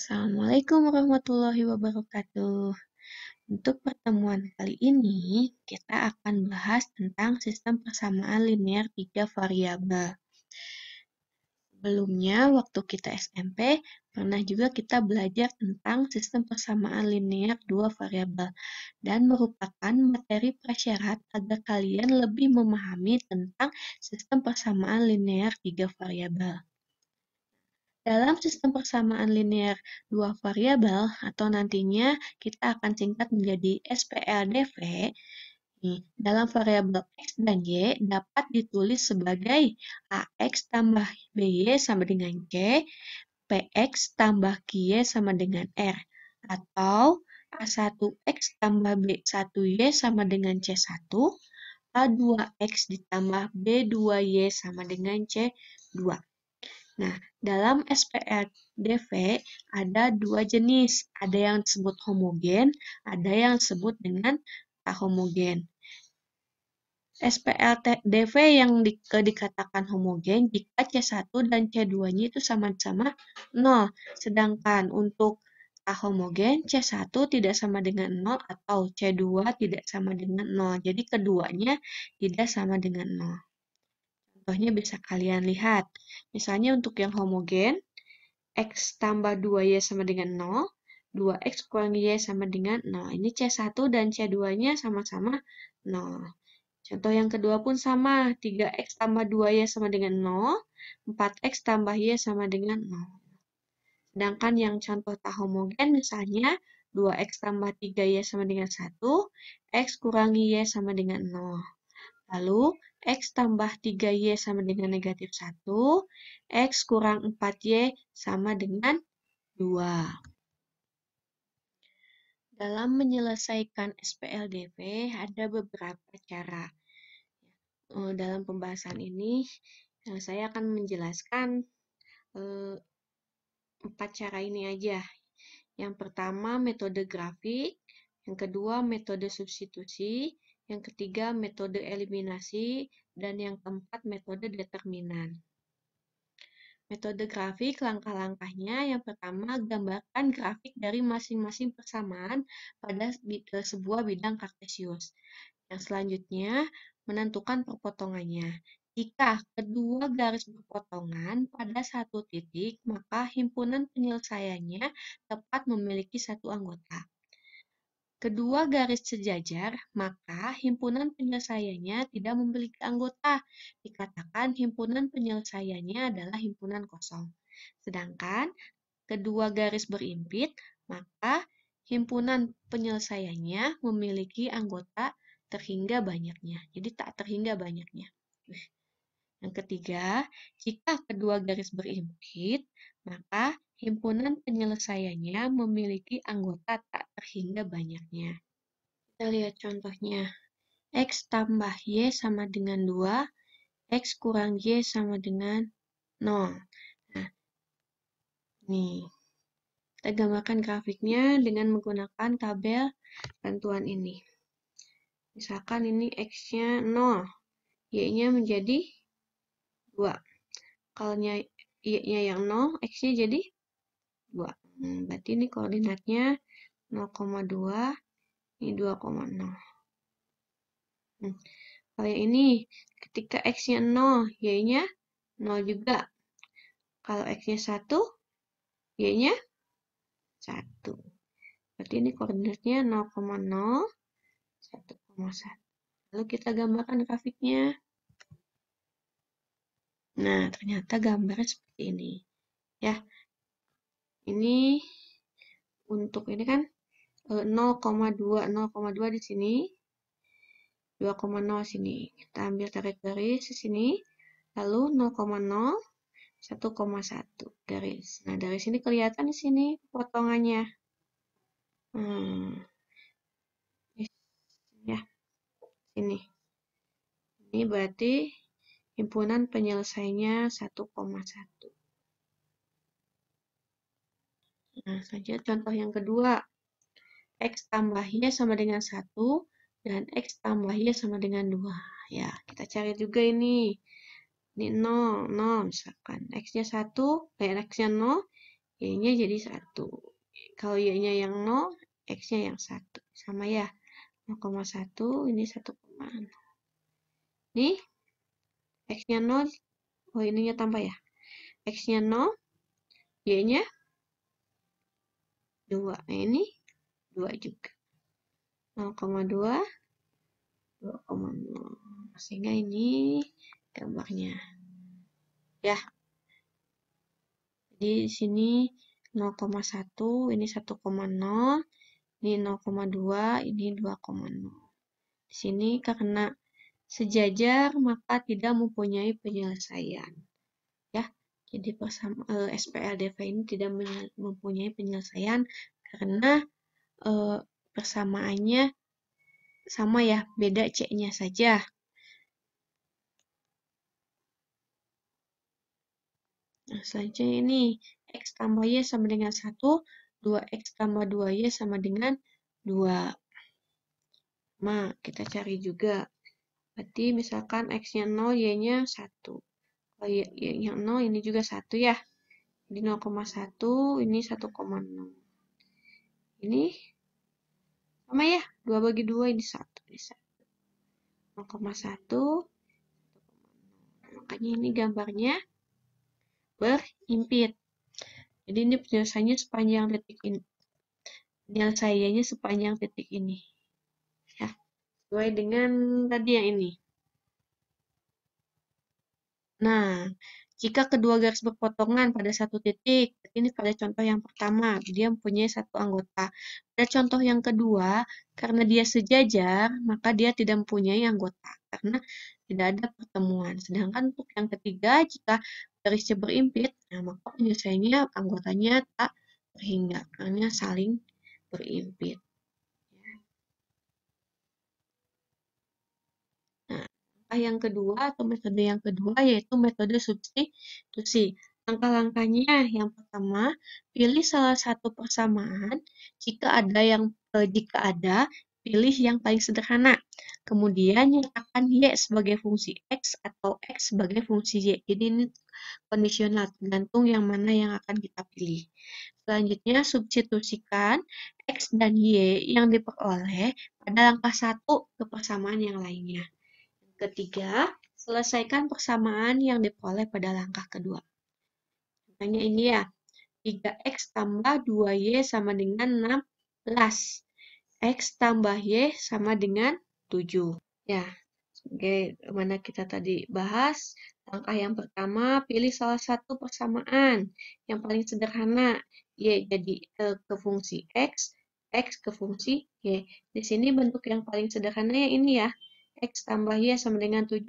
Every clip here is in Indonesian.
Assalamualaikum warahmatullahi wabarakatuh. Untuk pertemuan kali ini, kita akan bahas tentang sistem persamaan linear 3 variabel. Sebelumnya, waktu kita SMP, pernah juga kita belajar tentang sistem persamaan linear 2 variabel dan merupakan materi prasyarat agar kalian lebih memahami tentang sistem persamaan linear 3 variabel. Dalam sistem persamaan linear 2 variabel, atau nantinya kita akan singkat menjadi SPLDV, dalam variabel X dan Y dapat ditulis sebagai AX tambah BY sama dengan C, PX tambah QY sama dengan R, atau A1X tambah B1Y sama dengan C1, A2X ditambah B2Y sama dengan C2. Nah, dalam SPLDV ada dua jenis. Ada yang disebut homogen, ada yang disebut dengan tak homogen. SPLDV yang dikatakan homogen jika C1 dan C2-nya itu sama-sama 0. Sedangkan untuk tak homogen, C1 tidak sama dengan 0 atau C2 tidak sama dengan 0. Jadi keduanya tidak sama dengan 0. Contohnya bisa kalian lihat. Misalnya untuk yang homogen, X tambah 2Y sama dengan 0, 2X kurang Y sama dengan 0. Ini C1 dan C2-nya sama-sama 0. Contoh yang kedua pun sama, 3X tambah 2Y sama dengan 0, 4X tambah Y sama dengan 0. Sedangkan yang contoh tak homogen misalnya, 2X tambah 3Y sama dengan 1, X kurangi Y sama dengan 0. Lalu, X tambah 3Y sama dengan negatif 1, X kurang 4Y sama dengan 2. Dalam menyelesaikan SPLDV, ada beberapa cara. Dalam pembahasan ini, saya akan menjelaskan 4 cara ini aja. Yang pertama, metode grafik. Yang kedua, metode substitusi. Yang ketiga, metode eliminasi. Dan yang keempat, metode determinan. Metode grafik, langkah-langkahnya. Yang pertama, gambarkan grafik dari masing-masing persamaan pada sebuah bidang kartesius. Yang selanjutnya, menentukan perpotongannya. Jika kedua garis berpotongan pada satu titik, maka himpunan penyelesaiannya tepat memiliki satu anggota. Kedua garis sejajar, maka himpunan penyelesaiannya tidak memiliki anggota. Dikatakan himpunan penyelesaiannya adalah himpunan kosong. Sedangkan kedua garis berimpit, maka himpunan penyelesaiannya memiliki anggota terhingga banyaknya. Jadi tak terhingga banyaknya. Yang ketiga, jika kedua garis berimpit, maka himpunan penyelesaiannya memiliki anggota tak terhingga banyaknya. Kita lihat contohnya. X tambah Y sama dengan 2, X kurang Y sama dengan 0. Nah, nih. Kita gambarkan grafiknya dengan menggunakan tabel bantuan ini. Misalkan ini X-nya 0, Y-nya menjadi 2. Kalau Y-nya yang 0, X-nya jadi 2. Berarti ini koordinatnya 0,2, ini 2,0. Kalau yang ini, ketika X-nya 0, Y-nya 0 juga. Kalau X-nya 1, Y-nya 1. Berarti ini koordinatnya 0,0, 1,1. Lalu kita gambarkan grafiknya. Nah, ternyata gambarnya seperti ini. Ya, ini untuk ini kan 0,2 di sini, 2,0 sini. Kita ambil tarik garis di sini, lalu 0,0, 1,1 garis. Nah, dari sini kelihatan di sini potongannya. Ya, ini. Ini berarti himpunan penyelesaiannya 1,1. Nah, saja contoh yang kedua. X tambah Y sama dengan 1 dan X tambah Y sama dengan 2. Ya, kita cari juga ini. Ini 0, 0 misalkan. X-nya 1, X-nya 0, Y-nya jadi 1. Kalau Y-nya yang 0, X-nya yang 1. Sama ya, 0,1, ini 1,0. Nih, X-nya 0, oh ininya tambah ya. X-nya 0, Y-nya 2. Nah, ini 2 juga. 0,2, 2,0. Sehingga ini gambarnya. Ya. Jadi di sini 0,1, ini 1,0, ini 0,2, ini 2,0. Di sini karena sejajar maka tidak mempunyai penyelesaian. Ya. Jadi SPLDV ini tidak mempunyai penyelesaian karena persamaannya sama ya, beda C-nya saja. Nah, selanjutnya ini, X tambah Y sama dengan 1, 2X tambah 2Y sama dengan 2. Nah, kita cari juga. Berarti misalkan X-nya 0, Y-nya 1. Kalau Y-nya 0, ini juga 1 ya. Jadi 0,1, ini 1,0. Ini sama ya, 2 bagi 2, ini 1. Ini 0,1. Makanya ini gambarnya berimpit. Jadi ini penyelesaiannya sepanjang titik ini. Penyelesaiannya sepanjang titik ini. Ya, sesuai dengan tadi yang ini. Nah, jika kedua garis berpotongan pada satu titik, ini pada contoh yang pertama, dia mempunyai satu anggota. Pada contoh yang kedua, karena dia sejajar, maka dia tidak mempunyai anggota, karena tidak ada pertemuan. Sedangkan untuk yang ketiga, jika garisnya berimpit, nah, maka penyelesaiannya anggotanya tak berhingga, karena saling berimpit. Nah, yang kedua atau metode yang kedua yaitu metode substitusi. Langkah-langkahnya yang pertama, pilih salah satu persamaan. Jika ada, pilih yang paling sederhana. Kemudian nyatakan Y sebagai fungsi X atau X sebagai fungsi Y. Jadi ini kondisional, tergantung yang mana yang akan kita pilih. Selanjutnya, substitusikan X dan Y yang diperoleh pada langkah 1 ke persamaan yang lainnya. Ketiga, selesaikan persamaan yang diperoleh pada langkah kedua. Contohnya ini ya, 3X tambah 2Y sama dengan 16. X tambah Y sama dengan 7. Ya, sebagaimana kita tadi bahas, langkah yang pertama, pilih salah satu persamaan yang paling sederhana, Y jadi ke fungsi X ke fungsi Y. Di sini bentuk yang paling sederhana yang ini ya, X tambah Y sama dengan 7.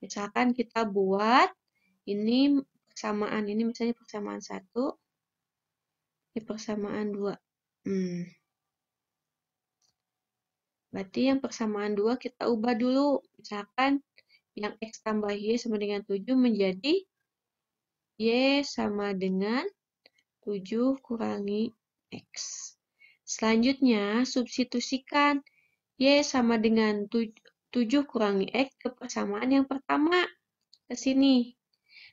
Misalkan kita buat ini persamaan, ini misalnya persamaan 1, ini persamaan 2. Berarti yang persamaan 2 kita ubah dulu. Misalkan yang X tambah Y sama dengan 7 menjadi Y sama dengan 7 kurangi X. Selanjutnya, substitusikan Y sama dengan 7 kurangi X ke persamaan yang pertama. Ke sini.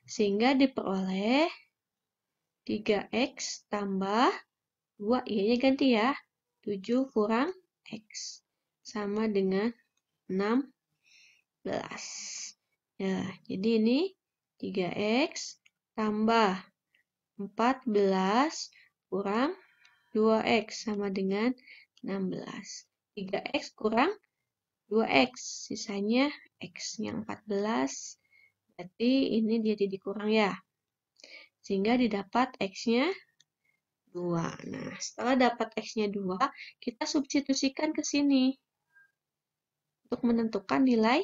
Sehingga diperoleh 3X tambah 2, Y-nya ganti ya. 7 kurang X. Sama dengan 16. Ya, jadi ini 3X tambah 14 kurang 2X sama dengan 16. 3X kurang 2X, sisanya X-nya 14. Berarti ini jadi dikurang ya. Sehingga didapat X-nya 2. Nah, setelah dapat X-nya 2, kita substitusikan ke sini untuk menentukan nilai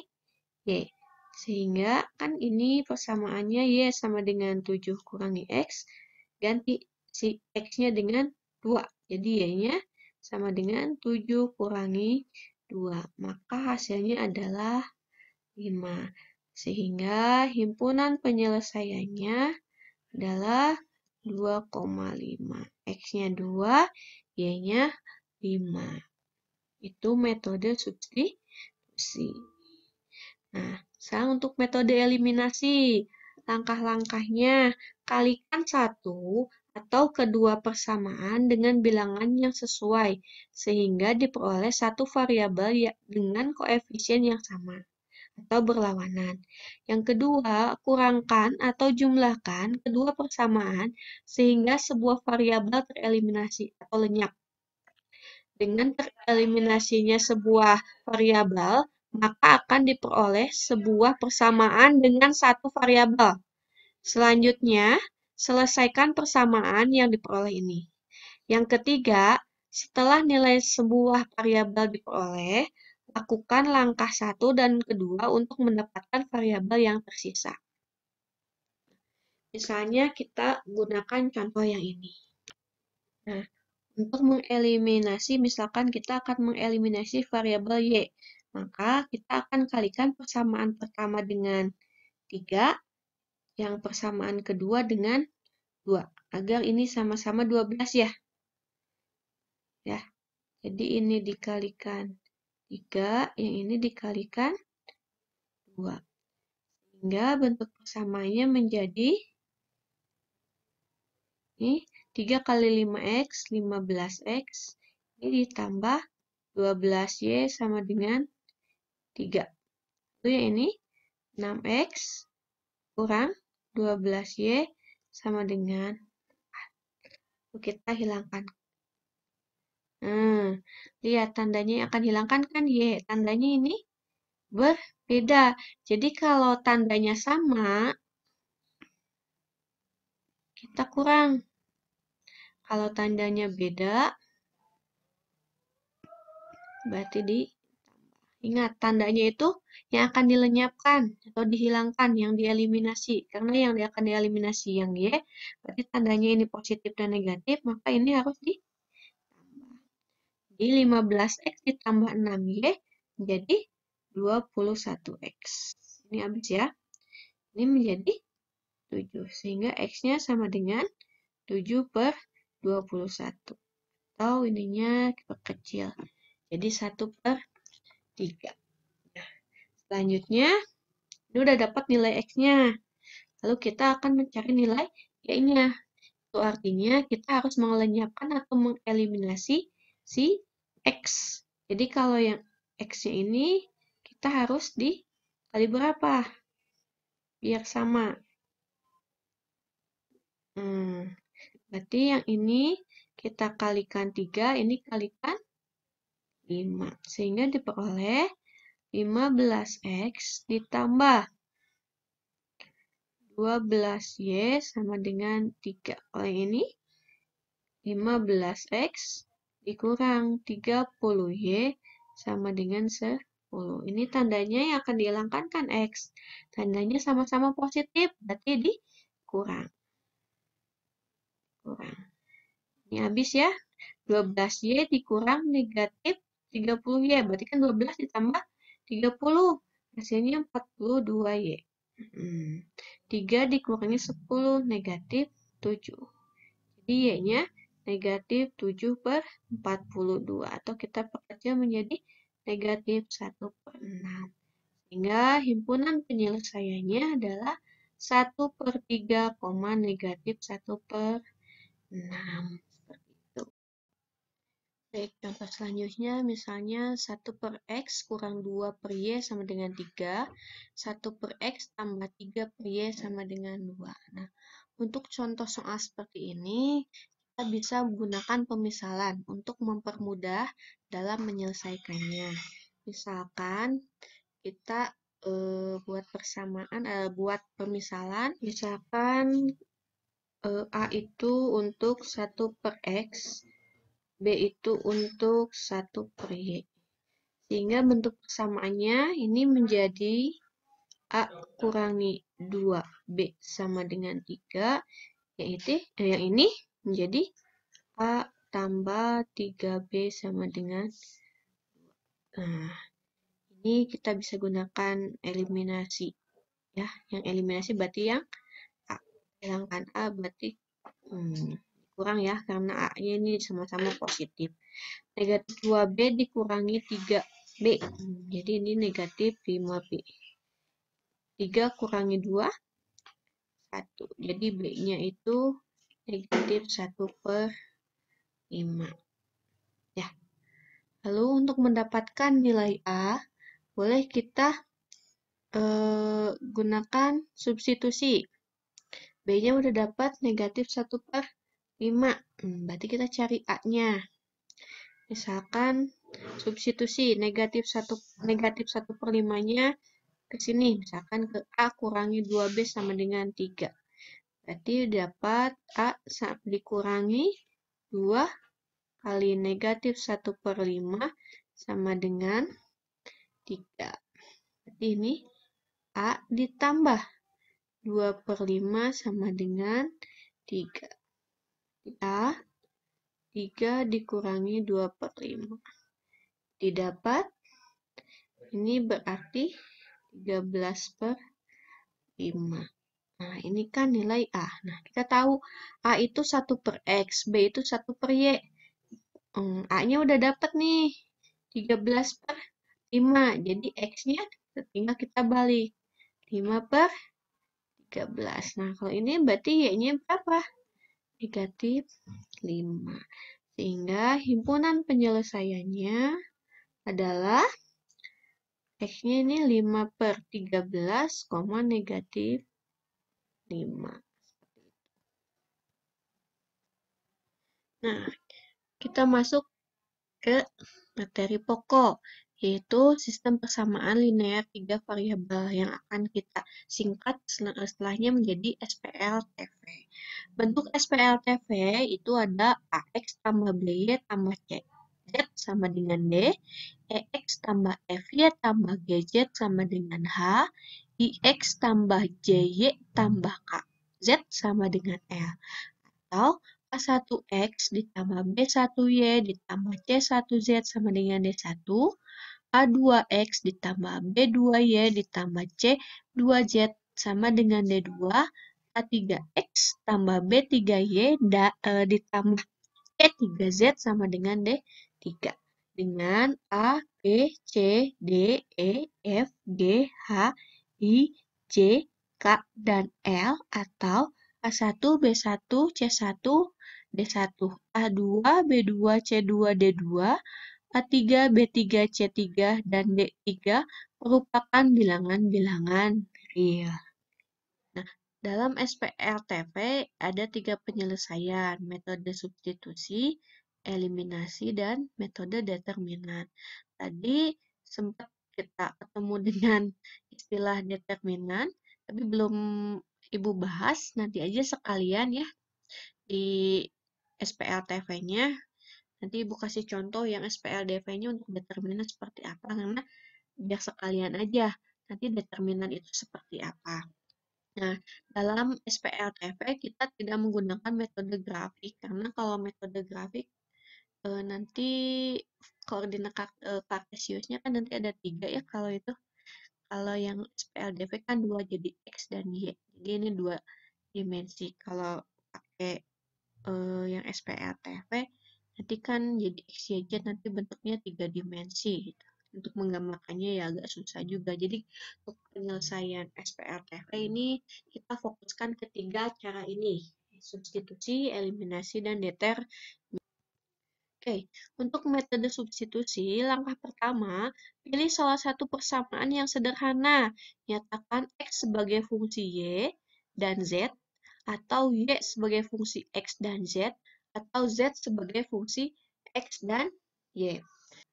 Y. Sehingga kan ini persamaannya Y sama dengan 7 kurangi X, ganti si X-nya dengan 2. Jadi Y-nya sama dengan 7 kurangi 2. Maka hasilnya adalah 5. Sehingga himpunan penyelesaiannya adalah 2,5. X-nya 2, Y-nya 5. Itu metode substitusi. Nah, sekarang untuk metode eliminasi. Langkah-langkahnya, kalikan 1 atau kedua persamaan dengan bilangan yang sesuai, sehingga diperoleh satu variabel dengan koefisien yang sama atau berlawanan. Yang kedua, kurangkan atau jumlahkan kedua persamaan sehingga sebuah variabel tereliminasi atau lenyap. Dengan tereliminasinya sebuah variabel, maka akan diperoleh sebuah persamaan dengan satu variabel. Selanjutnya, selesaikan persamaan yang diperoleh ini. Yang ketiga, setelah nilai sebuah variabel diperoleh, lakukan langkah 1 dan kedua untuk mendapatkan variabel yang tersisa. Misalnya kita gunakan contoh yang ini. Nah, untuk mengeliminasi, misalkan kita akan mengeliminasi variabel Y, maka kita akan kalikan persamaan pertama dengan 3, yang persamaan kedua dengan 2, agar ini sama-sama 12 ya. Jadi ini dikalikan 3, yang ini dikalikan 2. Sehingga bentuk persamaannya menjadi ini 3 kali 5x, 15x. Ini ditambah 12y sama dengan 3. Lalu yang ini 6x kurang 12y sama dengan 4. Lalu kita hilangkan. Lihat tandanya akan hilangkan kan y. Tandanya ini berbeda. Jadi kalau tandanya sama, kita kurang. Kalau tandanya beda, berarti ingat, tandanya itu yang akan dilenyapkan atau dihilangkan, yang dieliminasi. Karena yang akan dieliminasi yang Y, berarti tandanya ini positif dan negatif, maka ini harus ditambah. Jadi 15x ditambah 6Y menjadi 21x. Ini habis ya. Ini menjadi 7. Sehingga X-nya sama dengan 7/21. Atau ininya kita kecil. Jadi 1/3. Nah, selanjutnya, ini udah dapat nilai X-nya. Lalu kita akan mencari nilai Y-nya. Itu artinya kita harus melenyapkan atau mengeliminasi si X. Jadi kalau yang X-nya ini, kita harus dikali berapa? Biar sama. Berarti yang ini kita kalikan 3, ini kalikan 5. Sehingga diperoleh 15x ditambah 12y sama dengan 3. Kalau yang ini 15x dikurang 30y sama dengan 10. Ini tandanya yang akan dihilangkan kan X. Tandanya sama-sama positif, berarti dikurang. Ini habis ya. 12y dikurang negatif 30y. Berarti kan 12 ditambah 30. Hasilnya 42y. 3 dikurangi 10 negatif 7. Jadi y-nya negatif 7/42. Atau kita perkecil menjadi negatif 1/6. Sehingga himpunan penyelesaiannya adalah 1/3, negatif 1/6. Seperti itu. Baik, contoh selanjutnya misalnya 1/x kurang 2/y sama dengan 3. 1/x tambah 3/y sama dengan 2. Nah, untuk contoh soal seperti ini, kita bisa menggunakan pemisalan untuk mempermudah dalam menyelesaikannya. Misalkan kita buat pemisalan, misalkan A itu untuk 1/x, B itu untuk 1/y. Sehingga bentuk persamaannya ini menjadi A kurangi 2B sama dengan 3, yaitu yang ini menjadi A tambah 3B sama dengan 2. Nah, ini kita bisa gunakan eliminasi. Ya, yang eliminasi berarti yang A. Hilangkan A berarti kurang ya, karena A-nya ini sama-sama positif. Negatif 2B dikurangi 3B. Jadi ini negatif 5B. 3 kurangi 2, 1. Jadi B-nya itu negatif 1/5. Ya. Lalu untuk mendapatkan nilai A, boleh kita gunakan substitusi. B-nya udah dapat negatif 1/5. Berarti kita cari A-nya. Misalkan substitusi negatif 1/5-nya ke sini. Misalkan ke A kurangi 2B sama dengan 3. Berarti dapat A dikurangi 2 kali negatif 1/5 sama dengan 3. Berarti ini A ditambah 2/5 sama dengan 3. A 3 dikurangi 2/5. Didapat, ini berarti 13/5. Nah, ini kan nilai A. Nah, kita tahu A itu 1/X, B itu 1/Y. A-nya udah dapat nih, 13/5. Jadi X-nya tinggal kita balik. 5/13. Nah, kalau ini berarti Y-nya berapa? Negatif 5. Sehingga himpunan penyelesaiannya adalah X-nya ini 5/13, negatif 5. Nah, kita masuk ke materi pokok, yaitu sistem persamaan linear 3 variabel yang akan kita singkat setelahnya menjadi SPLTV. Bentuk SPLTV itu ada AX tambah BY tambah CZ sama dengan D, EX tambah FY tambah GZ sama dengan H, IX tambah JY tambah KZ sama dengan L. Atau A1X ditambah B1Y ditambah C1Z sama dengan D1, A2X ditambah B2Y ditambah C2Z sama dengan D2, A3X tambah B3Y ditambah C3Z sama dengan D3. Dengan A, B, C, D, E, F, G, H, I, J, K, dan L atau A1, B1, C1, D1, A2, B2, C2, D2, A3, B3, C3, dan D3 merupakan bilangan-bilangan real. Nah, dalam SPLTV ada 3 penyelesaian, metode substitusi, eliminasi, dan metode determinan. Tadi sempat kita ketemu dengan istilah determinan, tapi belum Ibu bahas, nanti aja sekalian ya di SPLTV-nya. Nanti Ibu kasih contoh yang SPLDV-nya untuk determinan seperti apa, karena biar sekalian aja nanti determinan itu seperti apa. Nah, dalam SPLTV kita tidak menggunakan metode grafik, karena kalau metode grafik nanti koordinat kartesiusnya kan nanti ada 3 ya kalau itu. Kalau yang SPLDV kan 2 jadi X dan Y. Jadi ini 2 dimensi. Kalau pakai yang SPLTV nanti kan jadi X, Y, Z nanti bentuknya 3 dimensi gitu. Untuk menggambarkannya ya agak susah juga. Jadi untuk penyelesaian SPLTV ini kita fokuskan ketiga cara ini. Substitusi, eliminasi, dan determinasi. Oke, untuk metode substitusi, langkah pertama, pilih salah satu persamaan yang sederhana. Nyatakan X sebagai fungsi Y dan Z, atau Y sebagai fungsi X dan Z, atau Z sebagai fungsi X dan Y.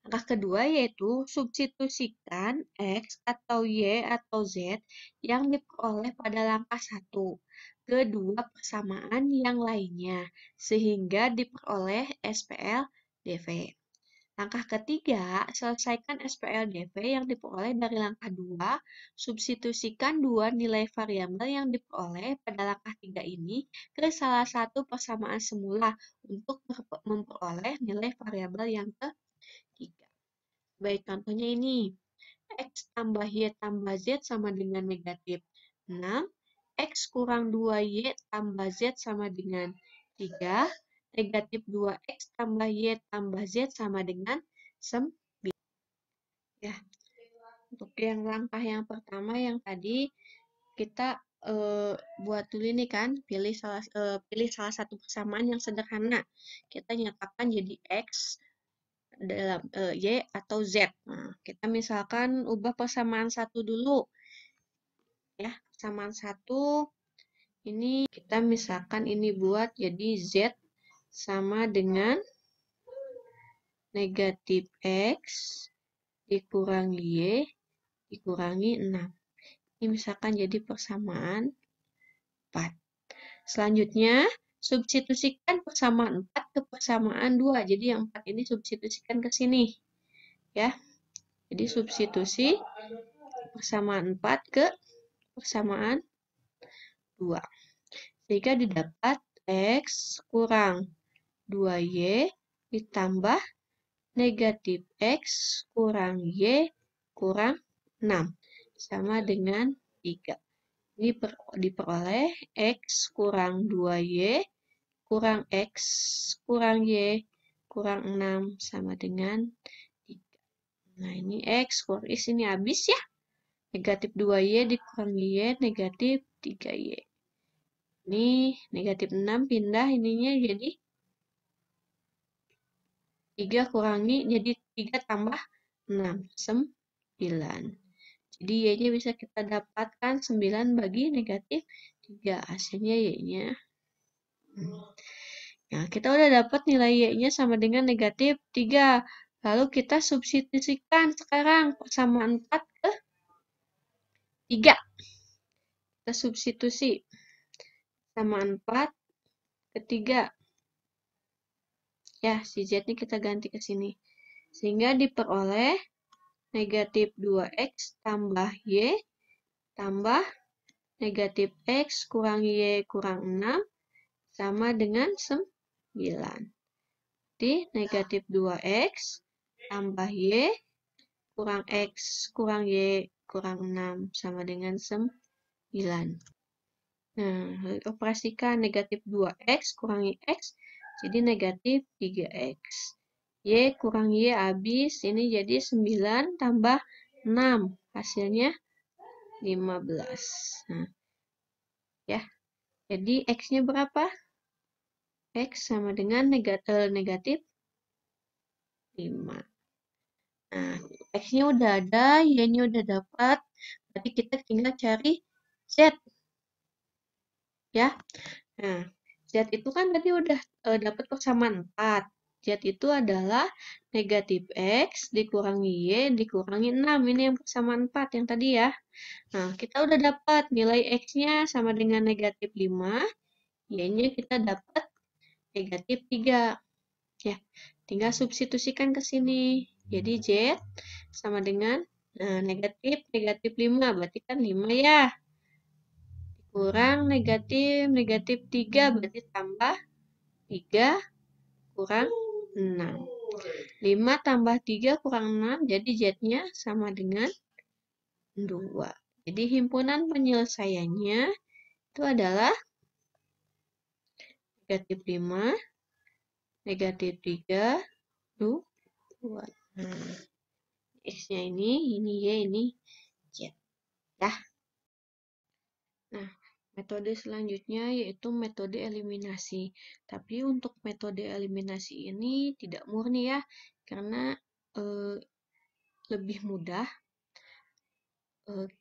Langkah kedua yaitu substitusikan X atau Y atau Z yang diperoleh pada langkah 1 ke dua persamaan yang lainnya, sehingga diperoleh SPLDV. Langkah ketiga, selesaikan SPLDV yang diperoleh dari langkah 2, substitusikan dua nilai variabel yang diperoleh pada langkah 3 ini ke salah satu persamaan semula untuk memperoleh nilai variabel yang ketiga. Baik, contohnya ini. X tambah Y tambah Z sama dengan negatif 6. X kurang 2Y tambah Z sama dengan 3. Negatif 2X tambah Y tambah Z sama dengan 9. Ya, untuk yang langkah yang pertama yang tadi kita buat dulu ini kan, pilih salah satu persamaan yang sederhana. Kita nyatakan jadi X dalam Y atau Z. Nah, kita misalkan ubah persamaan satu dulu. Ya, persamaan satu ini kita misalkan ini buat jadi Z sama dengan negatif X dikurangi Y dikurangi 6. Ini misalkan jadi persamaan 4. Selanjutnya, substitusikan persamaan 4 ke persamaan 2. Jadi yang 4 ini substitusikan ke sini. Ya. Jadi substitusi persamaan 4 ke persamaan 2. Sehingga didapat X kurang 2Y ditambah negatif X kurang Y kurang 6. Sama dengan 3. Ini diperoleh X kurang 2Y kurang X kurang Y kurang 6 sama dengan 3. Nah, ini X kurang ini habis ya. Negatif 2Y dikurangi Y, negatif 3Y. Ini negatif 6 pindah ininya jadi 3 kurangi, jadi 3 tambah 6, 9. Jadi Y-nya bisa kita dapatkan 9 bagi negatif 3. Hasilnya Y-nya. Nah, kita udah dapat nilai Y-nya sama dengan negatif 3. Lalu kita substitusikan sekarang persamaan 4 ke 3. Kita substitusi. Persamaan 4 ke 3. Ya, si Z-nya kita ganti ke sini. Sehingga diperoleh negatif 2X tambah Y tambah negatif X kurang Y kurang 6 sama dengan 9. Jadi negatif 2X tambah Y kurang X kurang Y kurang 6 sama dengan 9. Nah, operasikan negatif 2X kurangi X jadi negatif 3X. Y kurang Y habis, ini jadi 9 tambah 6. Hasilnya 15. Nah, ya. Jadi X-nya berapa? X sama dengan negatif 5. Nah, X-nya udah ada, Y-nya udah dapat. Berarti kita tinggal cari Z. Ya. Nah, Z itu kan tadi udah dapat persamaan 4. Z itu adalah negatif X dikurangi Y dikurangi 6. Ini yang persamaan 4 yang tadi ya. Nah, kita udah dapat nilai X-nya sama dengan negatif 5. Y-nya kita dapat negatif 3. Ya, tinggal substitusikan ke sini. Jadi Z sama dengan negatif 5. Berarti kan 5 ya. Kurang negatif 3. Berarti tambah 3 kurang 6. 5 tambah 3 kurang 6. Jadi Z-nya sama dengan 2. Jadi himpunan penyelesaiannya itu adalah negatif 5, negatif 3, 2. Nah, X-nya ini Y, ini Z. Ya. Nah, metode selanjutnya yaitu metode eliminasi. Tapi untuk metode eliminasi ini tidak murni ya, karena lebih mudah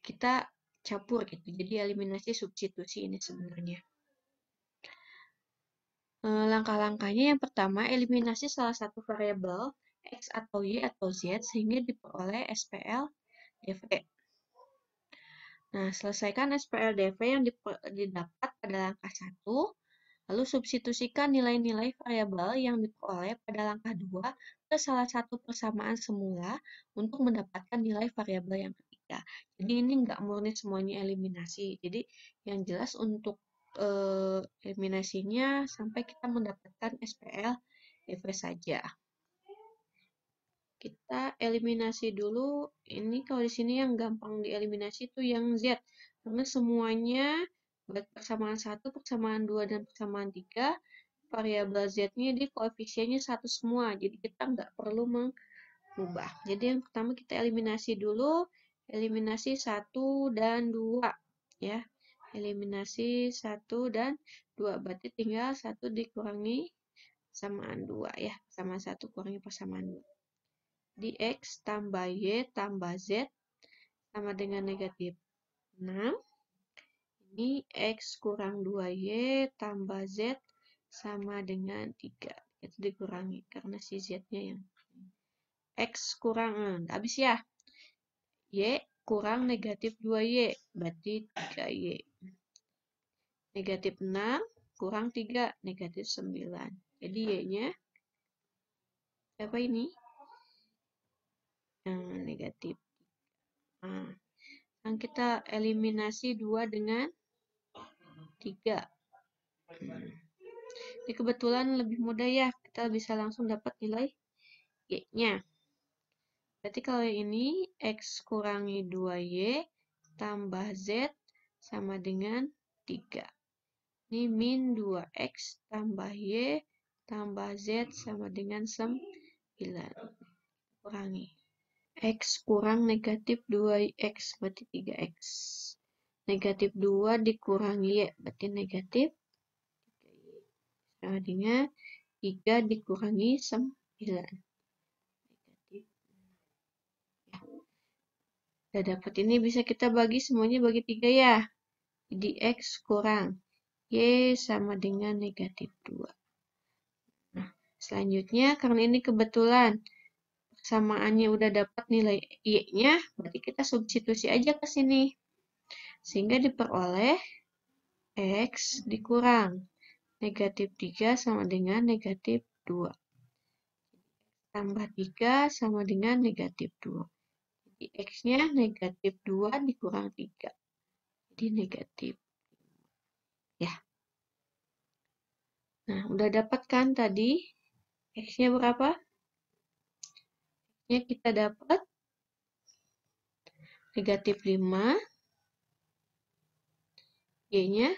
kita campur gitu. Jadi eliminasi substitusi ini sebenarnya. Langkah-langkahnya yang pertama, eliminasi salah satu variabel X atau Y atau Z sehingga diperoleh SPL DV. Nah, selesaikan SPL DV yang didapat pada langkah 1, lalu substitusikan nilai-nilai variabel yang diperoleh pada langkah 2 ke salah satu persamaan semula untuk mendapatkan nilai variabel yang ketiga. Jadi ini nggak murni semuanya eliminasi. Jadi yang jelas untuk eliminasinya sampai kita mendapatkan SPL DV saja. Kita eliminasi dulu. Ini kalau di sini yang gampang dieliminasi itu yang Z. Karena semuanya baik persamaan 1, persamaan 2, dan persamaan 3, variabel Z-nya di koefisiennya 1 semua. Jadi kita nggak perlu mengubah. Jadi yang pertama kita eliminasi dulu. Eliminasi 1 dan 2. Ya. Eliminasi 1 dan 2. Berarti tinggal 1 dikurangi persamaan 2 ya. Sama 1 kurangi persamaan 2. Di X tambah Y tambah Z sama dengan negatif 6. Ini X kurang 2Y tambah Z sama dengan 3. Itu dikurangi karena si Z-nya yang X kurang, habis ya. Y kurang negatif 2Y, berarti 3Y. Negatif 6 kurang 3, negatif 9. Jadi Y-nya apa ini? Negatif. Nah, sekarang kita eliminasi 2 dengan 3. Ini kebetulan lebih mudah ya, kita bisa langsung dapat nilai Y-nya. Berarti kalau ini X kurangi 2Y tambah Z sama dengan 3. Ini min 2X tambah Y tambah Z sama dengan 9. Kurangi. X kurang negatif 2X berarti 3X. Negatif 2 dikurangi Y berarti negatif 3Y. Sama dengan 3 dikurangi 9. Udah dapat ini bisa kita bagi semuanya bagi 3 ya. Jadi X kurang Y sama dengan negatif 2. Nah, selanjutnya karena ini kebetulan persamaannya udah dapat nilai Y-nya, berarti kita substitusi aja ke sini. Sehingga diperoleh X dikurang negatif 3 sama dengan negatif 2. Tambah 3 sama dengan negatif 2. X-nya negatif 2 dikurang 3. Jadi negatif 5. Ya. Nah, udah dapat kan tadi X-nya berapa? X-nya kita dapat negatif 5. Y-nya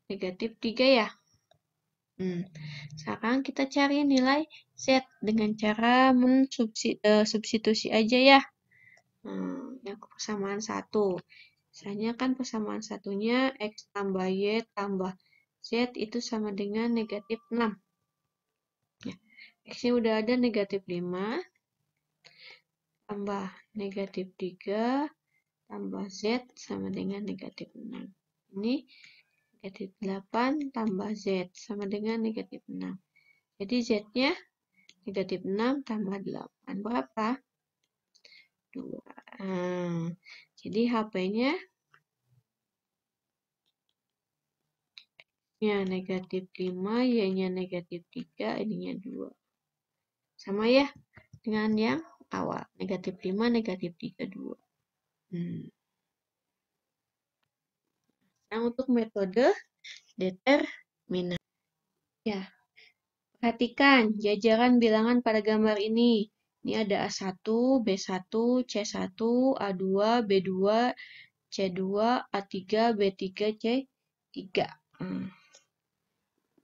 negatif 3 ya. Sekarang kita cari nilai Z dengan cara substitusi aja ya. Yang persamaan 1. Misalnya kan persamaan satunya X tambah Y tambah Z itu sama dengan negatif 6. Ya. X-nya udah ada negatif 5. Tambah negatif 3. Tambah Z sama dengan negatif 6. Ini negatif 8 tambah Z sama dengan negatif 6. Jadi Z-nya negatif 6 tambah 8. Berapa? 2. Jadi HP-nya negatif 5, Y-nya negatif 3, ininya 2. Sama ya dengan yang awal. Negatif 5, negatif 3, 2. Nah, untuk metode determinan. Ya, perhatikan jajaran bilangan pada gambar ini. Ini ada A1, B1, C1, A2, B2, C2, A3, B3, C3.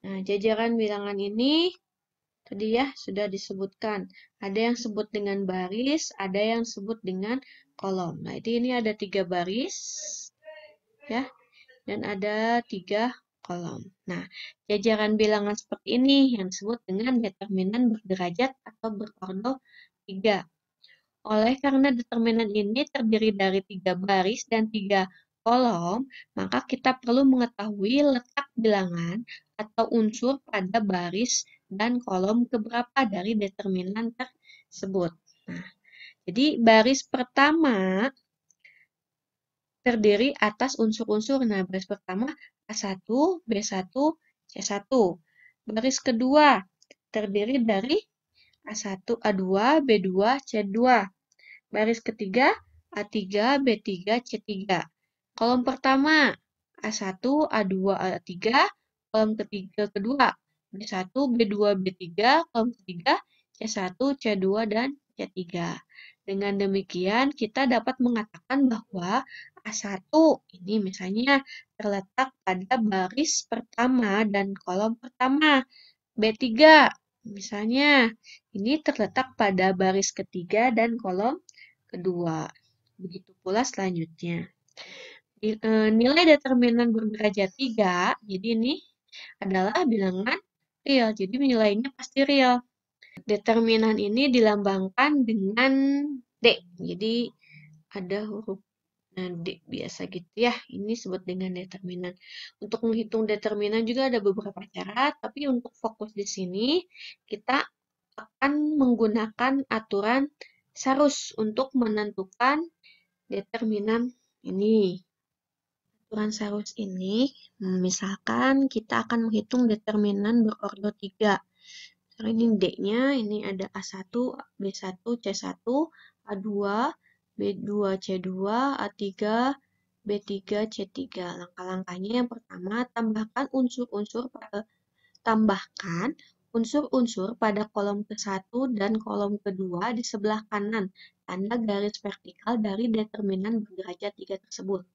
Nah, jajaran bilangan ini tadi ya sudah disebutkan. Ada yang sebut dengan baris, ada yang sebut dengan kolom. Nah, ini ada 3 baris ya, dan ada 3 kolom. Nah, jajaran bilangan seperti ini yang disebut dengan determinan berderajat atau berordo 3. Oleh karena determinan ini terdiri dari 3 baris dan 3 kolom, maka kita perlu mengetahui letak bilangan atau unsur pada baris dan kolom keberapa dari determinan tersebut. Nah, jadi baris pertama terdiri atas unsur-unsur. Nah, baris pertama A1, B1, C1. Baris kedua terdiri dari A1, A2, B2, C2. Baris ketiga A3, B3, C3. Kolom pertama A1, A2, A3. Kolom kedua B1, B2, B3. Kolom ketiga C1, C2, dan C3. Dengan demikian, kita dapat mengatakan bahwa A1 ini misalnya terletak pada baris pertama dan kolom pertama. B3 misalnya ini terletak pada baris ketiga dan kolom kedua. Begitu pula selanjutnya. nilai determinan berderajat 3, jadi ini adalah bilangan real, jadi nilainya pasti real. Determinan ini dilambangkan dengan D, jadi ada huruf D biasa gitu ya, ini disebut dengan determinan. Untuk menghitung determinan juga ada beberapa cara, tapi untuk fokus di sini kita akan menggunakan aturan Sarus untuk menentukan determinan ini. Aturan Sarus ini, misalkan kita akan menghitung determinan berordo 3. Misalnya ini D-nya, ini ada A1, B1, C1, A2, B2, C2, A3, B3, C3. Langkah-langkahnya yang pertama, tambahkan unsur-unsur pada kolom ke-1 dan kolom kedua di sebelah kanan, tanda garis vertikal dari determinan berderajat 3 tersebut.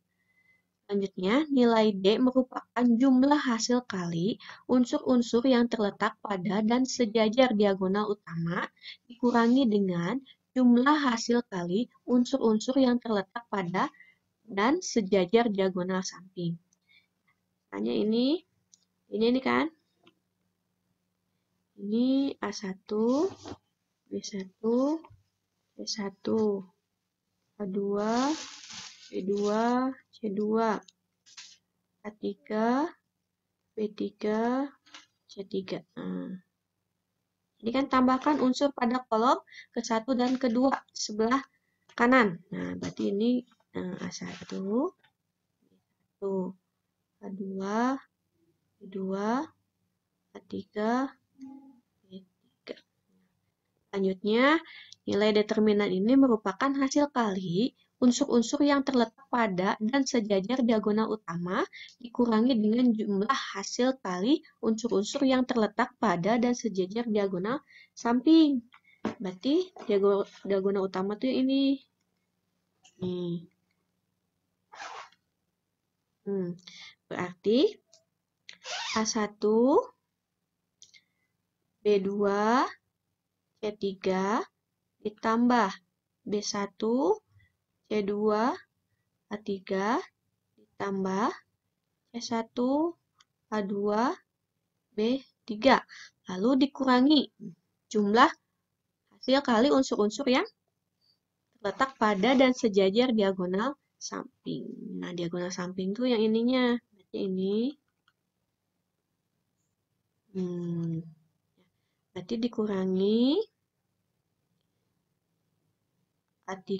Selanjutnya, nilai D merupakan jumlah hasil kali unsur-unsur yang terletak pada dan sejajar diagonal utama dikurangi dengan jumlah hasil kali unsur-unsur yang terletak pada dan sejajar diagonal samping. Tanya ini kan? Ini A1, B1, C1, A2, B2, C2, A3, B3, C3. Ini kan tambahkan unsur pada kolom ke-1 dan kedua sebelah kanan. Nah, berarti ini A1, B1, A2, B2, A3, B3. Selanjutnya, nilai determinan ini merupakan hasil kali unsur-unsur yang terletak pada dan sejajar diagonal utama dikurangi dengan jumlah hasil kali unsur-unsur yang terletak pada dan sejajar diagonal samping. Berarti diagonal utama tuh ini. Nih. Berarti A1, B2, C3 ditambah B1, C2, A3 ditambah C1, A2, B3. Lalu dikurangi jumlah hasil kali unsur-unsur yang terletak pada dan sejajar diagonal samping. Nah, diagonal samping tuh yang ininya. Berarti ini. Berarti dikurangi A3,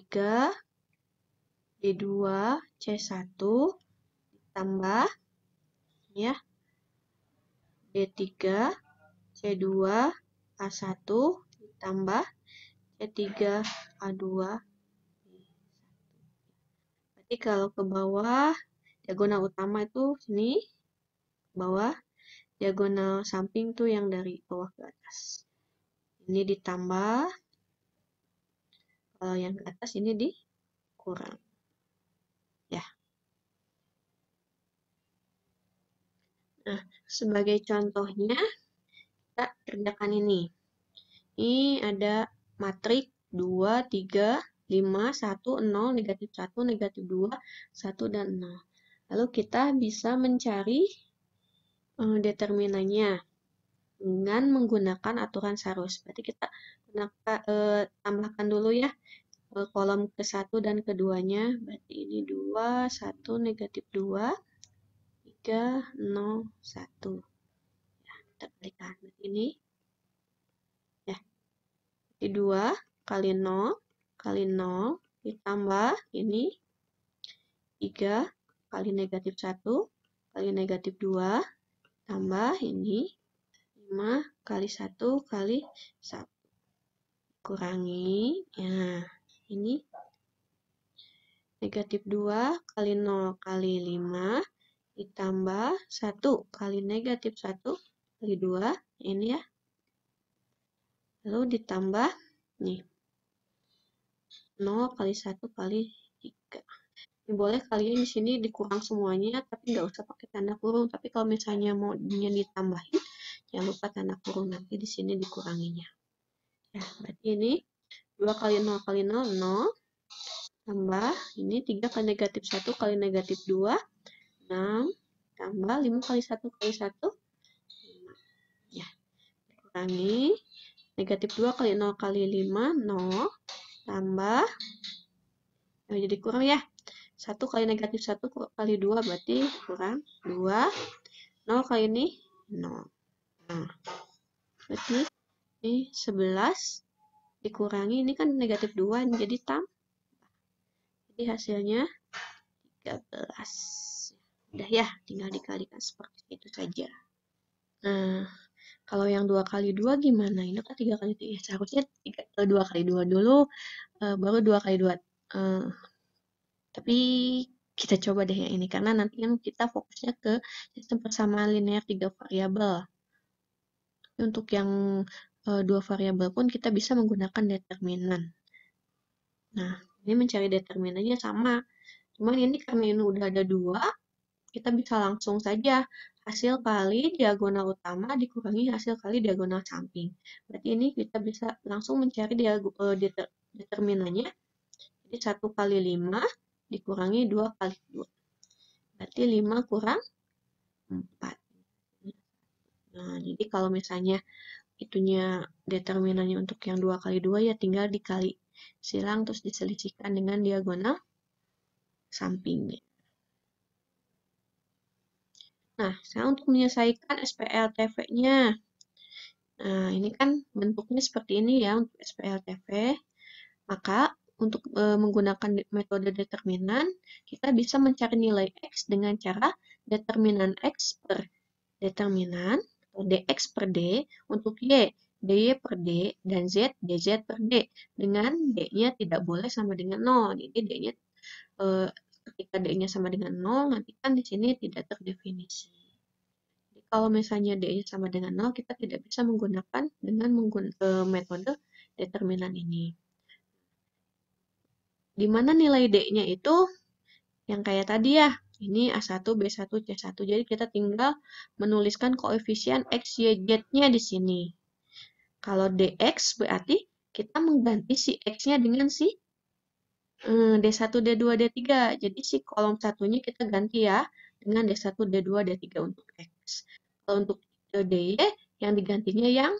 B2, C1 ditambah ya B3, C2, A1 ditambah C3, A2, Berarti kalau ke bawah, diagonal utama itu sini, bawah, diagonal samping tuh yang dari bawah ke atas. Ini ditambah, kalau yang ke atas ini dikurang. Ya. Nah, sebagai contohnya, kita kerjakan ini. Ini ada matrik 2, 3, 5, 1, 0, negatif 1, negatif 2, 1, dan 0. Lalu kita bisa mencari determinannya dengan menggunakan aturan Sarus. Berarti kita tambahkan dulu ya kolom ke-1 dan keduanya. Berarti ini 2, 1, negatif 2, 3, 0, 1. Ya, kita kalikan. Berarti ini ya. Berarti 2 kali 0 kali 0 ditambah ini 3 kali negatif 1 kali negatif 2 tambah ini 5 kali 1 kali 1. Kurangi. Ya, ini negatif 2 kali 0 kali 5 ditambah 1 kali negatif 1 kali 2. Ini ya. Lalu ditambah nih 0 kali 1 kali 3. Ini boleh kalian di sini dikurang semuanya, tapi nggak usah pakai tanda kurung. Tapi kalau misalnya mau ditambahin, jangan lupa tanda kurung, nanti di sini dikuranginya. Ya, berarti ini 2 kali 0 kali 0, 0. tambah ini 3 kali negatif 1 kali negatif 2, 6, tambah 5 kali 1 kali 1, 5. Ya, kurangi negatif 2 kali 0 kali 5, 0, tambah, jadi kurang ya. 1 kali negatif 1 kali 2 berarti kurang 2, 0 kali ini 0. Nah, berarti ini 11 dikurangi, ini kan negatif 2, jadi tambah. Jadi hasilnya 13. Udah ya, tinggal dikalikan seperti itu saja. Nah, kalau yang 2 kali 2 gimana? Ini kan 3 kali 3. Seharusnya 2 kali 2 dulu, baru 2 kali 2. Tapi kita coba deh yang ini, karena nanti kan kita fokusnya ke sistem persamaan linear 3 variabel. Untuk yang 2 variabel pun kita bisa menggunakan determinan. Nah, ini mencari determinannya sama. Cuman ini karena ini udah ada 2, kita bisa langsung saja hasil kali diagonal utama dikurangi hasil kali diagonal samping. Berarti ini kita bisa langsung mencari determinannya. Jadi 1 kali 5 dikurangi 2 kali 2. Berarti 5 kurang 4. Nah, jadi kalau misalnya itunya determinannya untuk yang 2 kali 2 ya tinggal dikali silang terus diselisihkan dengan diagonal sampingnya. Nah, sekarang untuk menyelesaikan SPLTV-nya. Nah, ini kan bentuknya seperti ini ya untuk SPLTV. Maka untuk menggunakan metode determinan, kita bisa mencari nilai X dengan cara determinan X per determinan, atau dx per d, untuk Y, dy per d, dan Z, dz per d. Dengan D-nya tidak boleh sama dengan 0. Jadi D-nya, ketika D-nya sama dengan 0, nanti kan di sini tidak terdefinisi. Jadi kalau misalnya D-nya sama dengan 0, kita tidak bisa menggunakan dengan metode determinan ini. Di mana nilai D-nya itu yang kayak tadi ya, ini A1, B1, C1. Jadi kita tinggal menuliskan koefisien X, Y, Z-nya di sini. Kalau dx berarti kita mengganti si X-nya dengan si D1, D2, D3. Jadi si kolom satunya kita ganti ya dengan D1, D2, D3 untuk X. Kalau untuk dy yang digantinya yang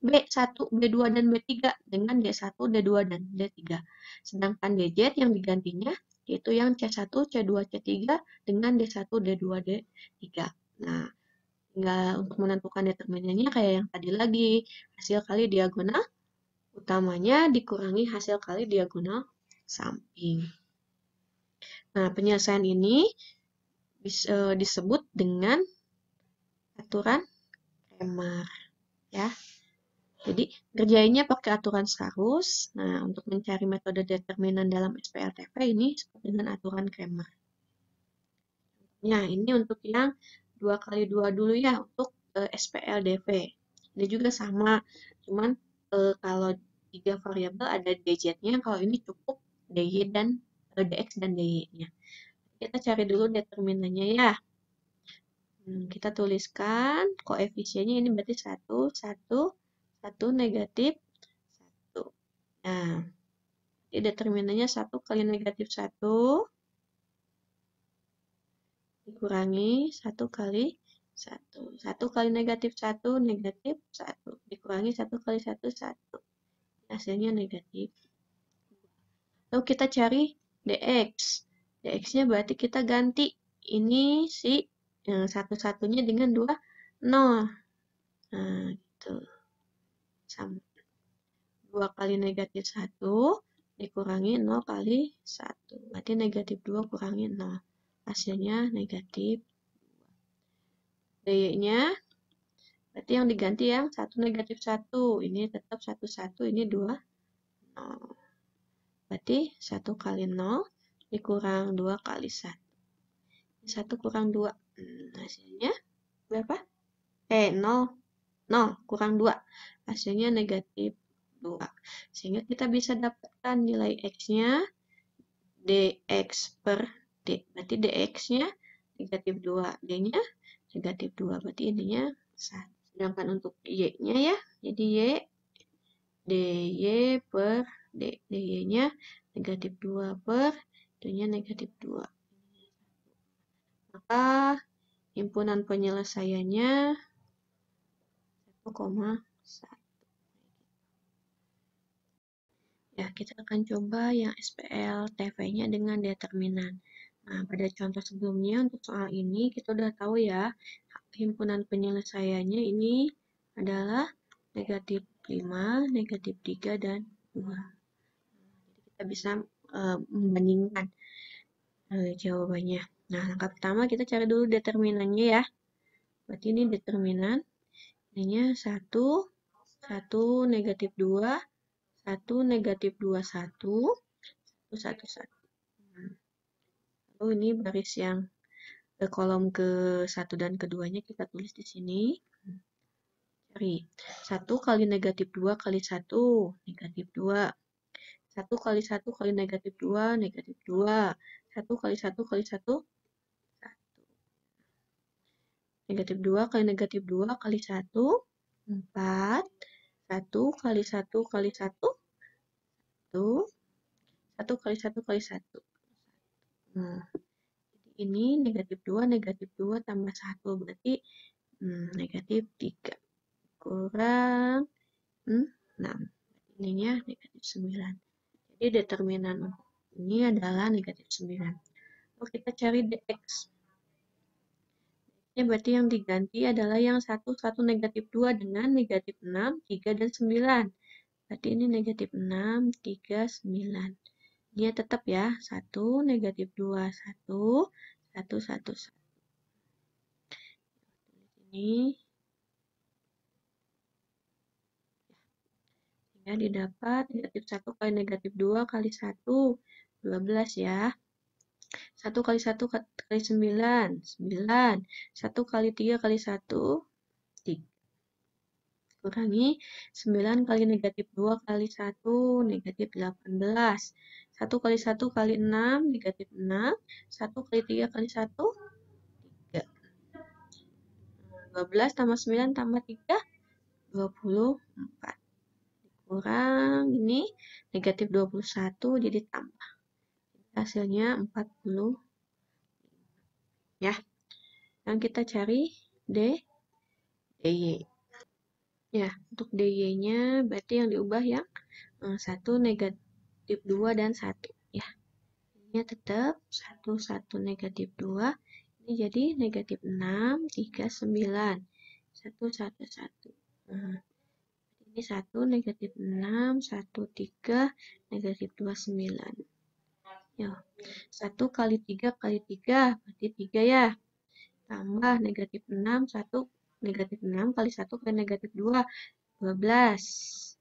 B1, B2, dan B3 dengan D1, D2, dan D3. Sedangkan dz yang digantinya yaitu yang C1, C2, C3 dengan D1, D2, D3. Nah, tinggal untuk menentukan determinannya kayak yang tadi lagi. Hasil kali diagonal utamanya dikurangi hasil kali diagonal samping. Nah, penyelesaian ini disebut dengan aturan Cramer. Ya. Jadi, kerjainnya pakai aturan Starus. Nah, untuk mencari metode determinan dalam SPLTV ini disebut dengan aturan Cramer. Nah, ini untuk yang 2 kali 2 dulu ya, untuk SPLDV. Ini juga sama, cuman kalau 3 variabel ada dz-nya, kalau ini cukup dy dan dx dan dy-nya. Kita cari dulu determinannya ya. Kita tuliskan koefisiennya ini berarti 1, 1, 1, negatif 1. Nah, jadi determinannya 1 kali negatif 1 dikurangi 1 kali 1. 1 kali negatif 1, negatif 1. Dikurangi 1 kali 1, 1. Hasilnya negatif. Lalu kita cari dx. dx-nya berarti kita ganti ini si satu-satunya dengan 2, 0. Nah, gitu. Sama. 2 kali negatif 1 dikurangi 0 kali 1. Berarti negatif 2 kurangi 0. Hasilnya negatif 2. dy-nya berarti yang diganti yang 1 negatif 1. Ini tetap 1, 1. Ini 2, 0. Berarti 1 kali 0 dikurang 2 kali 1. 1 kurang 2. Hasilnya berapa? 0. 0 kurang 2. Hasilnya negatif 2. Sehingga kita bisa dapatkan nilai X-nya dx per d. Berarti dx-nya negatif 2. D-nya negatif 2. Berarti ininya 1. Sedangkan untuk Y-nya ya, jadi Y dy per d. dy-nya negatif 2 per, itunya negatif 2. Maka himpunan penyelesaiannya 1,1. Ya, kita akan coba yang SPL TV-nya dengan determinan. Nah, pada contoh sebelumnya untuk soal ini kita udah tahu ya, himpunan penyelesaiannya ini adalah negatif 5, negatif 3, dan 2. Jadi kita bisa membandingkan jawabannya. Nah, langkah pertama kita cari dulu determinannya ya. Berarti ini determinan. Ininya 1, 1, negatif 2, 1, negatif 2, 1, 1, 1. Lalu ini baris yang kolom ke-1 dan ke-2-nya kita tulis di sini. Cari. 1 kali negatif 2 kali 1, negatif 2. 1 kali 1 kali negatif 2, negatif 2. 1 kali 1 kali 1, 1. Negatif 2 kali negatif 2 kali 1, 4. 1 kali 1 kali 1, 1. 1 kali 1 kali 1. Nah, ini negatif 2, negatif 2 tambah 1. Berarti negatif 3. Kurang 6. Ininya negatif 9. Jadi determinan ini adalah negatif 9. Lalu kita cari dx. Ya, berarti yang diganti adalah yang 1, 1 negatif 2 dengan negatif 6, 3, dan 9. Berarti ini negatif 6, 3, 9. Dia tetap ya, 1, negatif 2, 1, 1, 1, 1. Ini. Ya, didapat negatif 1 kali negatif 2 kali 1, 12 ya. 1 kali 1 kali 9, 9. 1 kali 3 kali 1, 3. Kurangi 9 kali negatif 2 kali 1, negatif 18. 1 kali 1 kali 6, negatif 6. 1 kali 3 kali 1, 3. 12 tambah 9 tambah 3, 24. Kurang ini negatif 21 jadi tambah. Hasilnya 40. Ya. Yang kita cari DY. Ya, untuk DY-nya berarti yang diubah yang 1 negatif 2 dan 1 ya. Ini tetap 1 1 negatif 2. Ini jadi negatif 6 3 9. 1 1 1. Nah, ini 1 negatif 6 1 3 negatif 2 9. Ya. 1 kali 3 kali 3 berarti 3 ya. Tambah negatif 6 1 negatif 6 kali 1 kali negatif 2 12.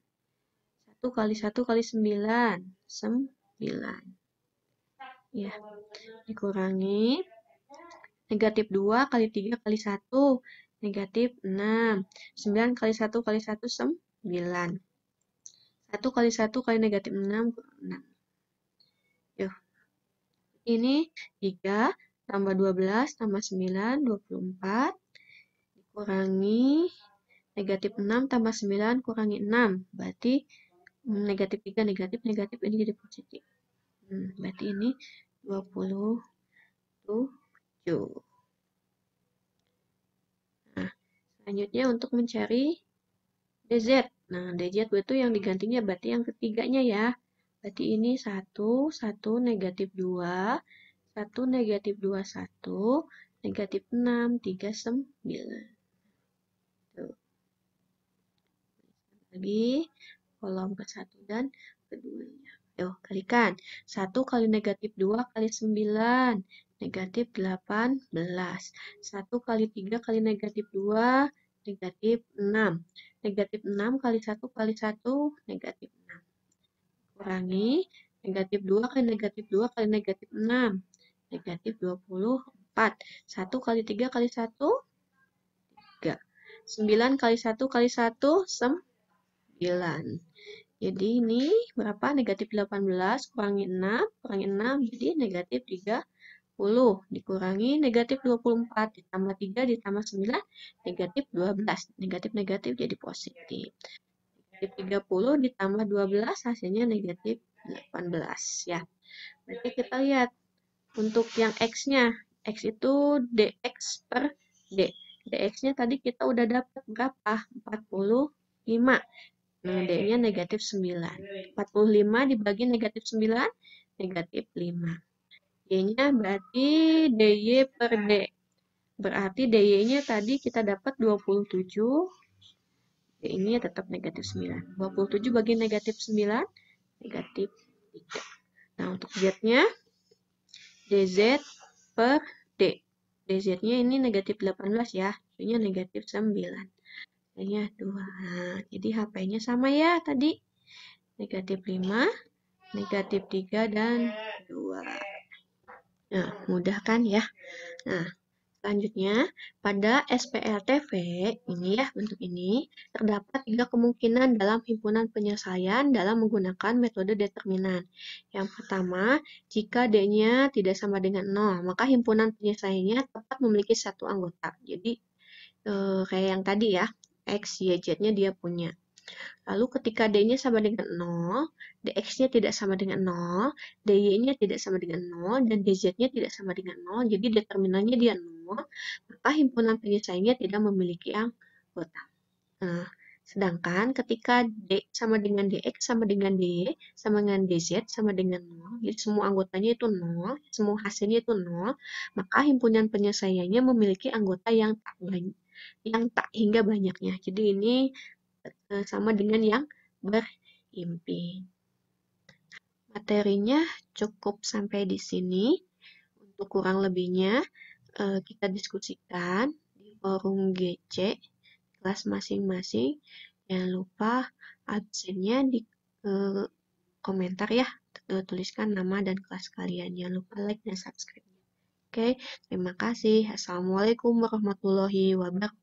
1 kali 1 kali 9, 9. Ya, dikurangi. Negatif 2 kali 3 kali 1, negatif 6. 9 kali 1 kali 1, 9. 1 kali 1 kali negatif 6, 6. Yuk. Ini 3 tambah 12 tambah 9, 24. Dikurangi negatif 6 tambah 9 kurangi 6. Berarti negatif 3, negatif, negatif, ini jadi positif. Berarti ini 27. Nah, selanjutnya untuk mencari DZ. Nah, DZ itu yang digantinya berarti yang ketiganya ya. Berarti ini 1, 1, negatif 2, 1, negatif 2, 1, negatif 6, 3, 9. Tuh. Lagi kolom ke-1 dan ke-2-nya. Yuk, kalikan. 1 kali negatif 2 kali 9, negatif 18. 1 kali 3 kali negatif 2, negatif 6. Negatif 6 kali 1 kali 1, negatif 6. Kurangi, negatif 2 kali negatif 2 kali negatif 6, negatif 24. 1 kali 3 kali 1, 3. 9 kali 1 kali 1, 9. Jadi ini berapa? Negatif 18 kurangi 6, kurangi 6 jadi negatif 30. Dikurangi negatif 24, ditambah 3, ditambah 9, negatif 12. Negatif-negatif jadi positif. Negatif 30 ditambah 12 hasilnya negatif 18 ya. Berarti kita lihat untuk yang X-nya. X itu dx per d. Dx-nya tadi kita udah dapat berapa? 45. Nah, D-nya negatif 9. 45 dibagi negatif 9, negatif 5. Y-nya berarti dy per d. Berarti dy-nya tadi kita dapat 27. D-nya tetap negatif 9. 27 bagi negatif 9, negatif 3. Nah, untuk Z-nya, dz per d. dz-nya ini negatif 18 ya. D-nya negatif 9. D-nya 2. Nah, jadi HP-nya sama ya tadi. Negatif 5, negatif 3, dan 2. Nah, mudah kan ya? Nah, selanjutnya, pada SPLTV, ini ya bentuk ini, terdapat 3 kemungkinan dalam himpunan penyelesaian dalam menggunakan metode determinan. Yang pertama, jika D-nya tidak sama dengan 0, maka himpunan penyelesaiannya tepat memiliki satu anggota. Jadi, kayak yang tadi ya, X, Y, Z-nya dia punya. Lalu ketika D-nya sama dengan 0, dx-nya tidak sama dengan 0, dy-nya tidak sama dengan 0, dan dz-nya tidak sama dengan 0, jadi determinannya dia 0, maka himpunan penyelesaiannya tidak memiliki anggota. Nah, sedangkan ketika D sama dengan dx sama dengan dy sama dengan dz sama dengan 0, jadi semua anggotanya itu 0, semua hasilnya itu 0, maka himpunan penyelesaiannya memiliki anggota yang tak hingga banyaknya. Jadi ini sama dengan yang berimpi. Materinya cukup sampai di sini. Untuk kurang lebihnya kita diskusikan di forum GC kelas masing-masing. Jangan lupa absennya di komentar ya. Tuliskan nama dan kelas kalian. Jangan lupa like dan subscribe. Oke, terima kasih. Assalamualaikum warahmatullahi wabarakatuh.